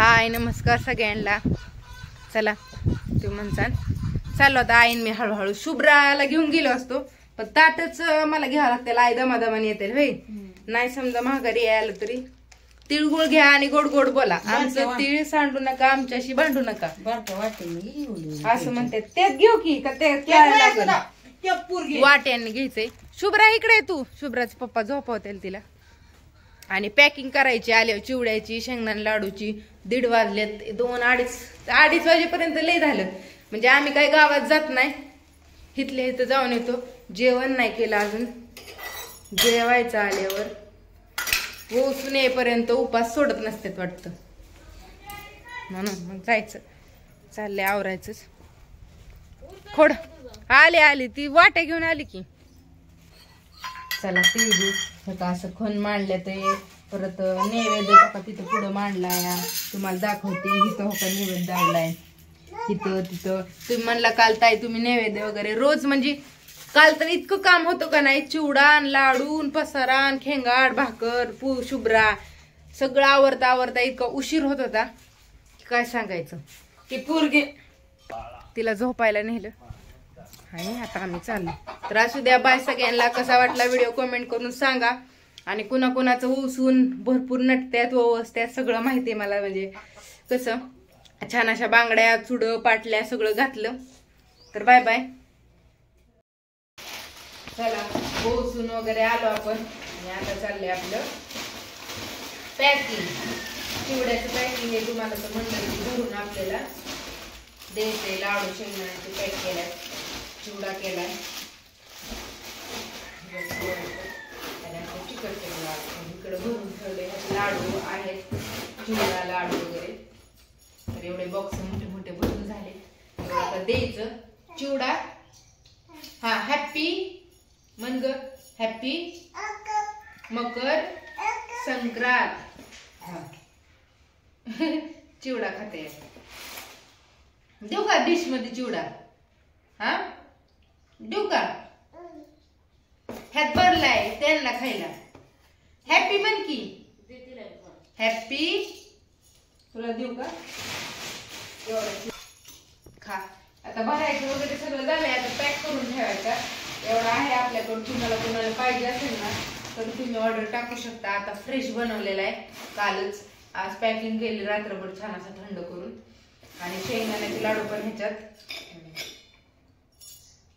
हाय नमस्कार सगळ्यांना. चला तू म्हणसान चाललो आता आईन मी हळूहळू शुभ्राला घेऊन गेलो असतो, पण ताटच मला घ्यावं लागतं. आई दमादमाने येते भाई, नाही समजा महागारी यायला तरी तिळगुळ घ्या आणि गोड गोड बोला. आमचं तिळ सांडू नका, आमच्याशी भांडू नका असं म्हणते. त्यात घेऊ की का वाट्याने घ्यायचंय. शुभ्रा इकडे तू. शुभ्राचे पप्पा झोपवतील तिला आणि पॅकिंग करायची आल्यावर चिवड्याची शेंगदाणे लाडूची. 1:30 वाजलेत, 2-2:30 वाजेपर्यंत लय झालं. म्हणजे आम्ही काही गावात जात नाही, इथल्या इथं जाऊन येतो. जेवण नाही केलं अजून, जेवायचं आल्यावर. पोचून येईपर्यंत उपास सोडत नसतात वाटतं, म्हणून मग जायचं. चाललंय आवरायचंच. खोड आली ती वाट्या घेऊन आली की. चला तिळगुळ असं खण मांडल्या ते परत नैवेद्य का तिथं पुढं मांडलाय, तुम्हाला दाखवते. इथं हो का नैवेद्य दावलाय, तिथं तिथं. तुम्ही म्हणला काल ताई तुम्ही नैवेद्य वगैरे रोज, म्हणजे काल तर इतकं काम होतं का नाही. चिवडा लाडून पसारान खेंगाड भाकर शुभ्रा सगळं आवरता इतका उशीर होत होता काय सांगायचं. की पोरगी तिला झोपायला नेलं आणि आता आम्ही चाललो. तर असू द्या, बाय सगळ्यांना. कसा वाटला व्हिडिओ कमेंट करून सांगा. आणि कुणाकुणाचं ऊसून भरपूर नटत्यात वस्त्यात सगळं माहिती आहे मला. म्हणजे कसं छान अशा बांगड्या चुडं पाटल्या सगळं घातलं. तर बाय बाय. चला पोचून वगैरे आलो आपण आणि आता चाललंय आपलं पॅकिंग. चिवड्याचं पॅकिंग आहे. तुम्हाला तर मंडळी भरून आपल्याला द्यायचंय. लाडू शेंगदाण्याचे पॅक केलाय, चिवडा केलाय, चिकट केला इकडे भरून ठेवले. लाडू आहेत, चिवडा लाडू वगैरे. तर एवढे बॉक्स मोठे मोठे भरून झाले. आता द्यायचं चिवडा. हा हॅपी मन ग, हॅपी मकर संक्रांत. हा चिवडा खाते. देऊ का डिश मध्ये चिवडा? हा देऊ का? ह्यात भरलाय त्यांना खायला. हॅपी म्हण की. हॅपी तुला देऊ का? खा. आता भरायचं वगैरे सगळं झालंय. आता पॅक करून ठेवायचा. एवढा आहे आपल्याकडून. तुम्हाला कोणाला पाहिजे असेल ना तर तुम्ही ऑर्डर टाकू शकता. आता फ्रेश बनवलेला आहे कालच. आज पॅकिंग केली रात्रभर छान असं थंड करून. आणि शेंगदाण्याचे लाडू पण ह्याच्यात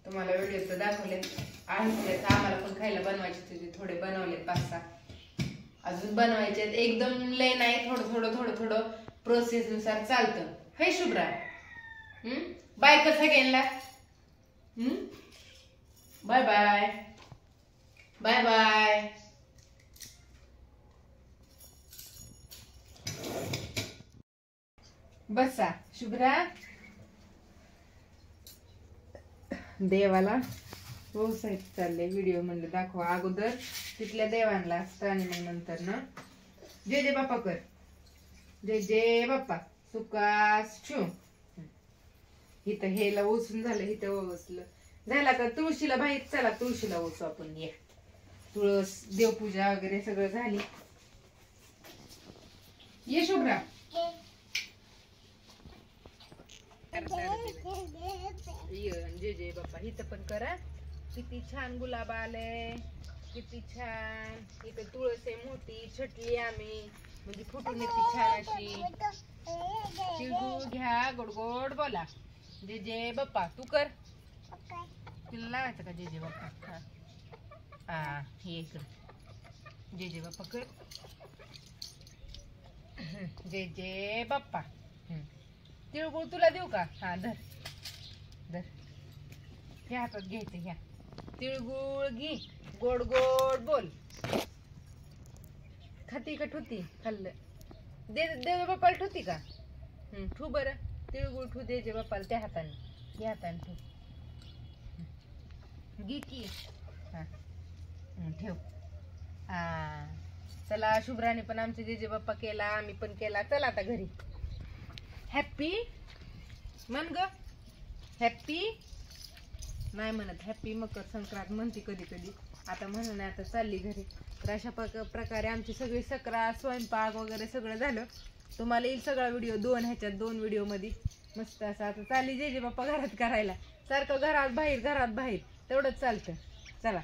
तुम्हाला व्हिडिओ दाखवले आहेत. आम्हाला पण खायला बनवायचे, थोडे बनवले 5-6 अजून बनवायचे. एकदम लय नाही, थोडं थोडं प्रोसेस नुसार चालतं. हे शुभ्रा बाय कर सगळ्यांना. Bye bye bye bye. बसा शुभ्रा. देवाला व्यवसायिक चालले. व्हिडिओ म्हणलं दाखवा अगोदर तिथल्या देवांना असतं आणि मग नंतर ना जय जय बाप्पा कर. जय जय बाप्पा सुखास ठेव. इथं हेला ओसून झालं, इथं ओसलं झालं. आता तुळशीला बाहेर चला, तुळशीला ओसू आपण. ये तुळस देवपूजा वगैरे सगळं झाली. ये शुभ्रा. जय जय बाप्पा इथं पण करा. किती छान गुलाब आले, किती छान. इथं तुळस आहे मोठी, छटली आम्ही, म्हणजे फुटून येते छान अशी. तिळगुळ घ्या, गोड गोड बोला. जय जय बाप्पा. तू कर. तिला लावायचं का जय जय बाप्पा? हा हे इकडं जय जय बाप्पा कर. जय जय बाप्पा. तिळगुळ तुला देऊ का? हा धर धर. ह्या हातात घ्यायचं. ह्या तिळगुळ घे, गोड गोड बोल. खाती का ठुती? खाल्लं दे दे बाप्पाला. ठुती का? ठू बरं. तिळगुळ ठू दे जे बाप्पाला त्या हाताने. या हाताने ठू. घे की. हा ठेव. हा चला शुभ्राने पण आमचे जे जे बाप्पा केला, आम्ही पण केला. चला आता घरी. हॅपी म्हण ग. हॅपी नाही म्हणत, हॅपी मकर संक्रांत म्हणते कधी कधी. आता म्हणून आता चालली घरी. तर अशा प्रकारे आमची सगळी सक्रात स्वयंपाक वगैरे सगळं झालं. तुम्हाला येईल सगळा व्हिडिओ दोन व्हिडिओमध्ये मस्त असं. आता चालली जे बाप्पा घरात करायला, सारखं घरात बाहेर तेवढंच चालतं. चला